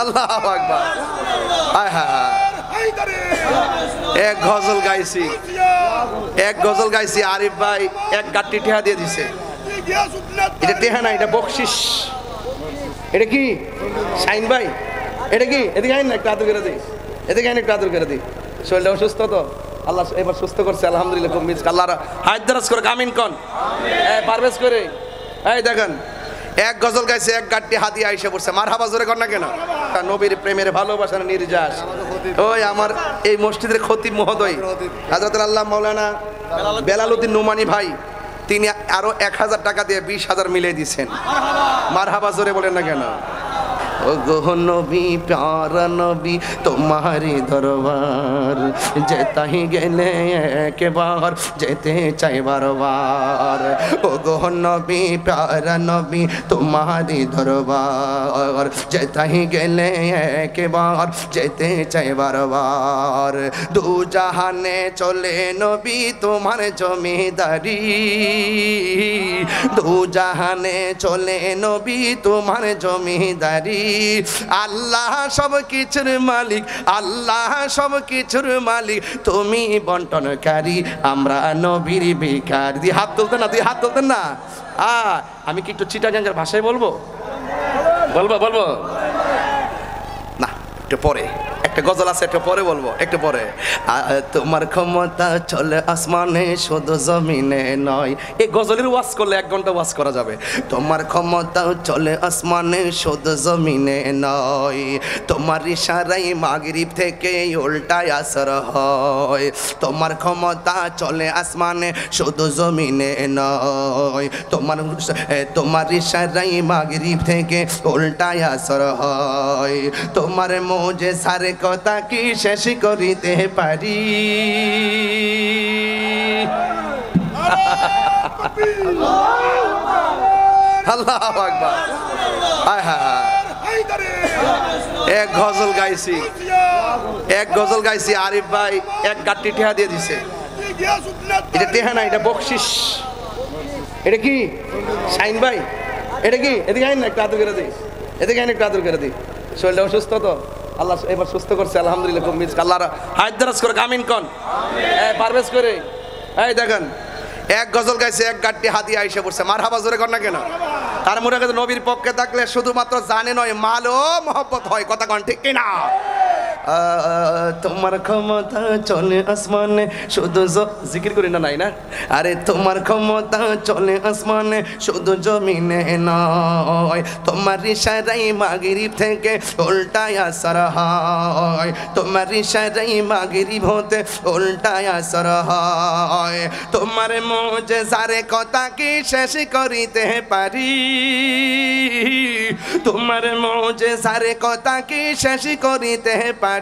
আল্লাহু আকবার। হায় হায়, এক গজল গাইছি আরিফ ভাই এক গাট্টি টেহা দিয়ে দিছে। এটা টেহা না, এটা বকশিস। এটা কি শাইন ভাই? এটা কি? এদিকে আইন না, একটু আদর করে দিই। এদিকে আইন, একটু আদর করে দিই। শরীরটা অসুস্থ তো, আল্লাহ এবার সুস্থ করছে আলহামদুলিল্লাহ। খুব মিস আল্লাহ হায়াত দারাজ করে, আমিন কোন পারভেজ করে। এই দেখেন, এক গজল গাইছে, এক গাট্টি হাদিয়া আইসা পড়ছে। মারহাবা জোরে কর না কেন? নবীর প্রেমের ভালোবাসার নির্যাস। ওই আমার এই মসজিদের খতিব মহোদয় হযরত আল্লাহ মাওলানা বেলালউদ্দিন নোমানী ভাই, তিনি আরো 1000 টাকা দিয়ে 20,000 মিলিয়ে দিচ্ছেন। মারহাবা জোরে বলেন না কেন? ও গো নবী, প্যারা নবী, তোমারি দরবার যেতাহি গেলে একবার, যেতে চাই বারবার। ও গো নবী, প্যারা নবী, তোমারি দরবার যেতাহি গেলে একবার, যেতে চাই বারবার। দু জাহানে চলে নবী তোমার জমিদারি, দু জাহানে চলে নবী তোমার জমিদারি। আল্লাহ সব কিছুর মালিক, আল্লাহ সব কিছুর মালিক, তুমি বন্টনকারী, আমরা নবীর ভিখারি। দিয়ে হাত তুলতেন না, দিয়ে হাত তুলতেন না। আমি কি একটু চিটাগাঙ্গের ভাষায় বলবো? বলবো না, একটু পরে। একটা গজল আছে, একটু পরে বলবো, একটু পরে। তোমার ক্ষমতা চলে আসমানে, শুধু জমিনে নয়। এই গজলের ওয়াজ করলে 1 ঘন্টা ওয়াজ করা যাবে। তোমার ক্ষমতা চলে আসমানে, শুধু জমিনে নয়। তোমার ইশারায় মাগরিব থেকে উল্টায় আসর হয়। তোমার ক্ষমতা চলে আসমানে, শুধু জমিনে নয়। তোমার ইশারায় মাগরিব থেকে উল্টায় আসর হয়। তোমার মোজে সারে কথা কি শেষ করিতে পারি? আল্লাহু আকবার। হায় হায়, এক গজল গাইছি আরিফ ভাই এক গাট্টি টেহা দিয়ে দিছে। এটা টেহা না, এটা বকশিস। এটা কি শাইন ভাই? এটা কি? এদিকে আইন না, একটু আদর করে দিই। এদিকে আইন, একটু আদর করে দিই। শরীরটা অসুস্থ তো, আল্লাহ এবার সুস্থ করছে আলহামদুলিল্লাহ। খুব মিস আল্লাহ হায়াত দারাজ করে, আমিন কোন পারভেজ করে। এই দেখেন, এক গজল গাইছে, এক গাট্টি হাদিয়া আইসা পড়ছে। মারহাবা জোরে কর না কেন? তার মনে হয় নবীর পক্ষে থাকলে শুধুমাত্র জানে নয়, মালও মহব্বত হয়। কথা কন ঠিক কিনা? তোমার ক্ষমতা চলে আসমানে, শুধু জিকির করি না, নাই না? আরে তোমার ক্ষমতা চলে আসমানে, শুধু জমিনে নয়। তোমার ইশারায় মাগরিব থেকে উল্টায় আসর হয়। তোমার ইশারায় মাগরিব হতে উল্টায় আসর হয়। তোমার মুজিজার কথা কি শেষ করিতে পারি? তোমার মুজিজার কথা কি শেষ করিতে পারি?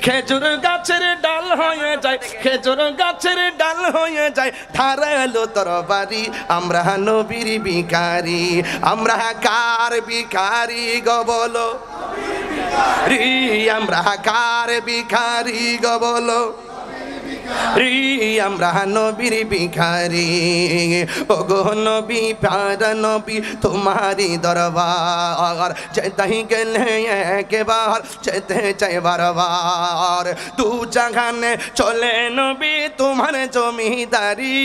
খেজুর গাছের ডাল হয়ে যায়, খেজুর গাছের ডাল হয়ে যায়, ধারালো তরবারি। আমরা নবীর ভিখারি, আমরা কার ভিখারি গো বলো? আমরা কার ভিখারি গো বলো? আমরা নবীর ভিখারি। ও গো নবী, প্যারা নবী, তোমারি দরবার যেতাহি গেলে একবার, যেতে চাই বারবার। দু জাহানে চলে নবী তোমার জমিদারি,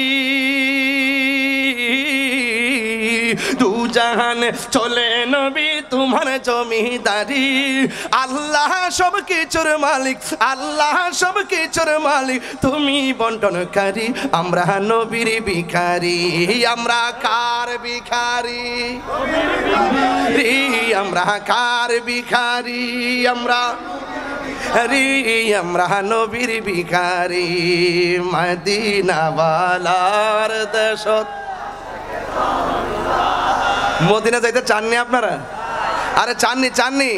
দু জাহানে চলে নবী তোমার জমিদারি। আল্লাহ সব কিছুর মালিক, আল্লাহ সব কিছুর মালিক, তুমি বন্টনকারী, আমরা নবীর ভিখারি। আমরা কার ভিখারি? আমরা কার ভিখারি? আমরা নবীর ভিখারি। মদিনা ওয়ালার দেশত। মদিনা যাইতে চাননি আপনারা? আরে চাননি?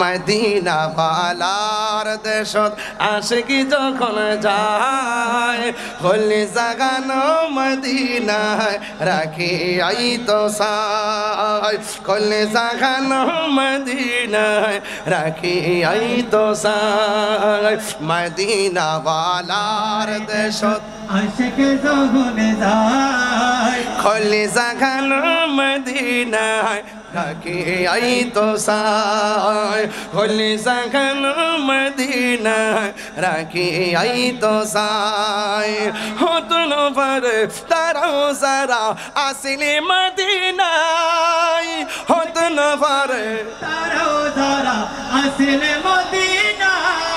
মদিনা ওয়ালার দেশত আশিকি যখন যায়, হলি জাগানো মদিনায় রাখি আই তো সাই। হলি জাগানো মদিনায় রাখি আই তো সাই। মদিনা ওয়ালার দেশত আশিকি যখন যায়, কলিজা খানো মদিনায় রাখি আই তো সায় কলিজা খানো মদিনায় রাখি আই তো সায় হতন পর তারাও সারা আসলে মদিনায় হতন পর তারাও সারা আসলে মদিনায়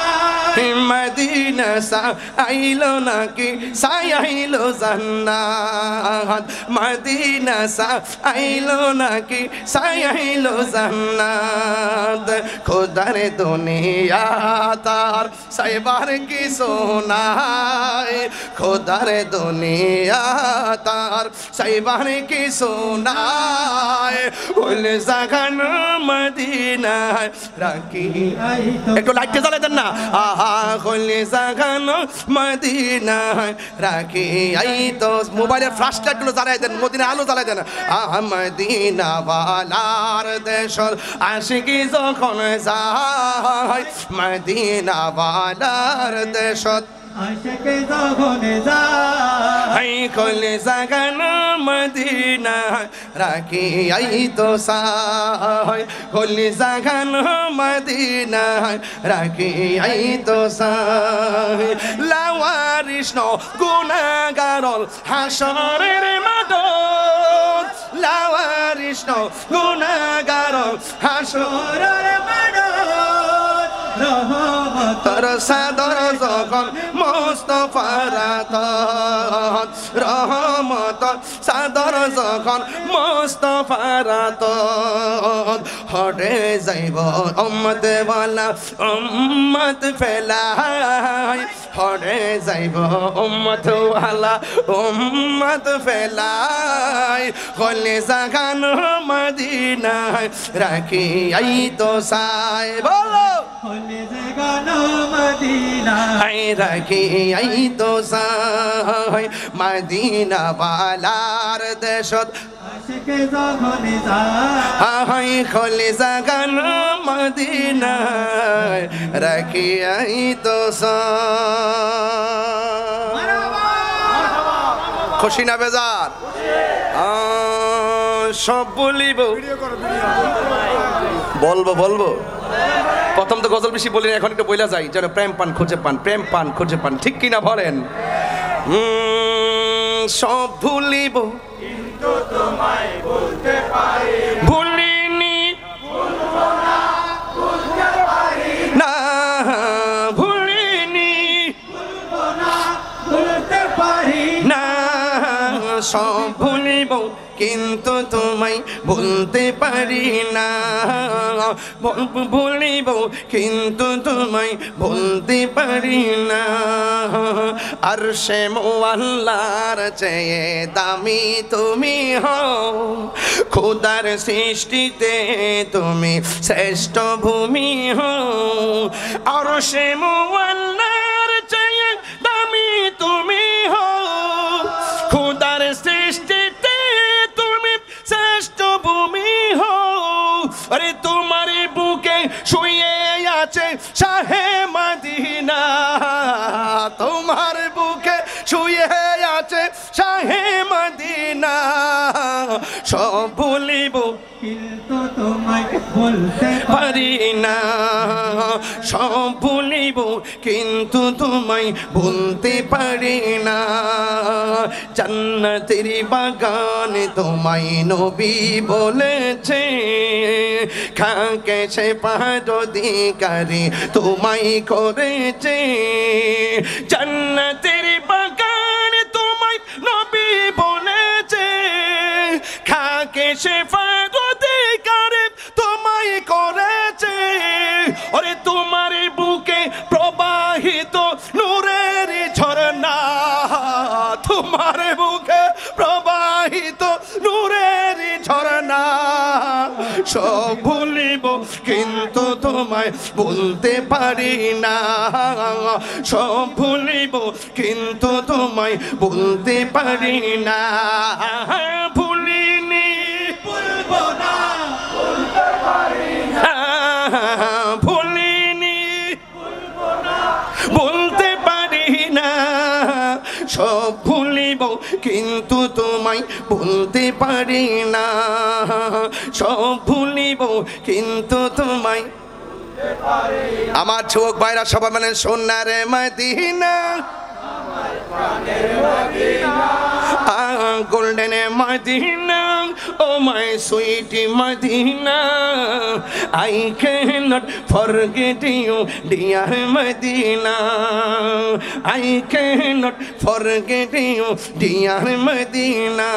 মদিনা সা আইলো নাকি সাই আইলো জান্নাত মদিনা সা আইলো নাকি সাই আইলো জান্নাত খোদার দুনিয়া তার সাইবার কি সোনায় খোদার দুনিয়া তার সাইবার কি সোনায় বলে জাগান মদিনায় রাখি একটু লাইটটা জ্বালাই দেন না আহা কলে জাগানো মদিনায় রাখি আই তো মোবাইলের ফ্ল্যাশ লাইট গুলো জ্বালাই দেন মদিনা আলো জ্বালাই দেন আহা মদিনা ওয়ালার দেশর আশিকি যখন যায় মদিনা ওয়ালার দেশত আশিকে যখন যায় হাই কলে জাগানো মদিনা রাখি আই তো সায় কলে জাগানো মদিনা রাখি আই তো সায় লাওয়ারিষ্ণ গুনাহগারল হাসরের মাঠত লাওয়ারিষ্ণ গুনাহগারল হাসরের মাঠত রহমতর সাদর যখন মুস্তাফার আতত রহমতর সাদর যখন মুস্তাফার আতত হটে যাইব উম্মত ওয়ালা উম্মত ফেলাই হটে যাইব উম্মত ওয়ালা উম্মত ফেলাই কলে জাগান মদিনায় রাখি আই তো সাই বলো কলে জাগানো মদিনায় আই রাখি আই তো সাই মদিনা ওয়ালার দেশত আশিকে যখন যায় হাই কলে জাগান মদিনায় রাখি আই তো সাই খুশি না বেজার সব বলিব বলবো বলবো প্রথম তো গজল বেশি বলি না, এখন একটু বইলা যাই যেন প্রেম পান খুঁজে পান প্রেম পান খুঁজে পান ঠিক কিনা বলেন সব ভুলিব কিন্তু তোমায় বলতে পারি ভুলিনি ভুলবো না বলতে পারি না ভুলিনি ভুলবো না বলতে পারি না সব ভুলিব কিন্তু তোমায় ভুলতে পারি না ভুলিব কিন্তু তোমায় ভুলতে পারি না আর সে মোয়াল্লার চেয়ে দামি তুমি হও খোদার সৃষ্টিতে তুমি শ্রেষ্ঠ ভূমি হও আর সে মোয়াল্লার চেয়ে দামি তুমি হও খোদার সৃষ্টিতে তুমি শ্রেষ্ঠ ভূমি হও আরে তোমার বুকে শুয়ে আছে শাহে মদিনা তোমার বুকে শুয়ে আছে শাহে মদিনা সব ভুলিব কিন্তু তোমায় বলতে পারি না সব ভুলিব কিন্তু তোমায় ভুলতে পারি না জান্নাতের বাগান তোমায় নবী বলেছে খাকে সে পারদিকারি তোমায় করেছে জান্নাতের বাগান তোমায় নবী বলেছে খাকে সে পারদিকারি তোমায় করেছে ওরে তোমার বুকে প্রবাহিত নূরের ঝরনা তোমার বুকে প্রবাহিত নূরের ঝরনা সব ভুলিব কিন্তু তোমায় বলতে পারি না সব ভুলিব কিন্তু তোমায় বলতে পারি না ভুলিনি ভুলবো না বলতে পারি ভুলিনি ভুলবো না বলতে পারি না সব ভুলিব কিন্তু তোমায় ভুলতে পারি না, সব ভুলিব কিন্তু তোমায়। আমার যুবক ভাইরা সবাই মানে সোনারে Medina, golden Medina, oh my sweet Medina, I cannot forget you, dear Medina, I cannot forget you, dear Medina.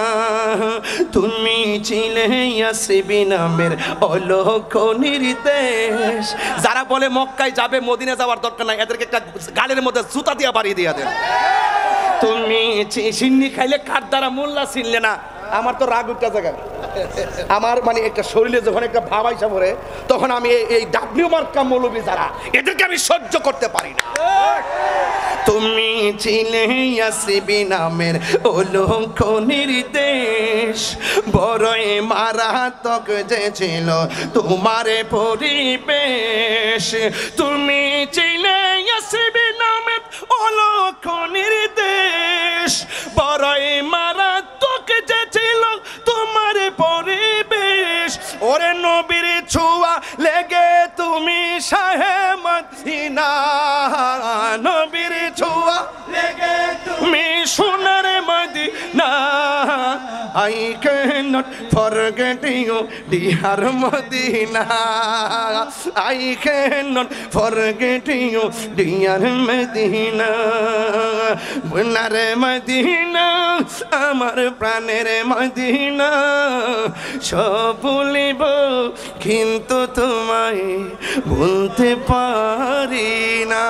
তুমি ছিলে ইয়াসরিবি নামের অলৌক নির্দেশ। যারা বলে মক্কায় যাবে মদিনা যাওয়ার দরকার নাই, এদেরকে একটা গালের মধ্যে জুতা দিয়ে বাড়িয়ে দিয়ে দেন। তুমি সিন্নি খাইলে কার দ্বারা মোল্লা ছিনলে না। আমার তো রাগ উঠতে জায়গা, আমার মানে একটা শরীরে যখন একটা ভাব আইসা পড়ে তখন আমি এই ডাব্লিউ মার্কা মৌলবী যারা এদেরকে আমি সহ্য করতে পারি না। তুমি ছিলে ইয়াসরিবি নামের অলৌক নির্দেশ, বড়ই মারাত্মক যে ছিল তোমার পরিবেশ। তুমি ছিলে ইয়াসরিবি নামের অলৌক নির্দেশ, বড়ই মারাত্মক যে ছিল তোমার পরিবেশ। ওরে নবীর ছোঁয়া লেগে তুমি শাহে মদিনা, নবীর ছোঁয়া লেগে তুমি সোনার Medina. I cannot forget you, dear Medina, I cannot forget you, dear Medina. সোনার মদিনা, আমার প্রাণের মদিনা, সব ভুলিব কিন্তু তোমায় ভুলতে পারি না।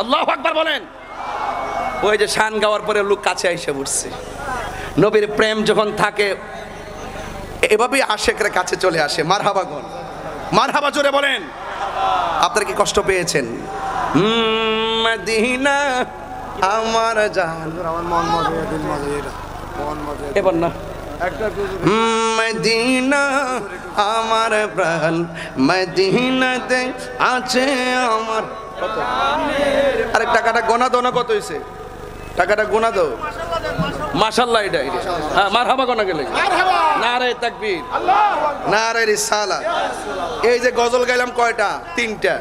আল্লাহু আকবার বলেন। ওই যে শান গাওয়ার পরে লোক কাছে এসে বসছে। নবীর প্রেম যখন থাকে এভাবেই আশেকরা কাছে চলে আসে। মারহাবা গন, মারহাবা জোরে বলেন। আপনারা কি কষ্ট পেয়েছেন? মদিনা আমার জান, আমার মন মজা দিল মজা এটা মন মজা এবার না একটা মদিনা আমার প্রাণ, মদিনাতে আছে আমার। আরে টাকাটা গোনা দো না, কত হয়েছে টাকাটা গোনা দো। মাশাআল্লাহ, এটা হ্যাঁ মারহাবা গোনা গেলে নারে তাকবীর, নারে রিসালাত। এই যে গজল গাইলাম কয়টা? 3টা।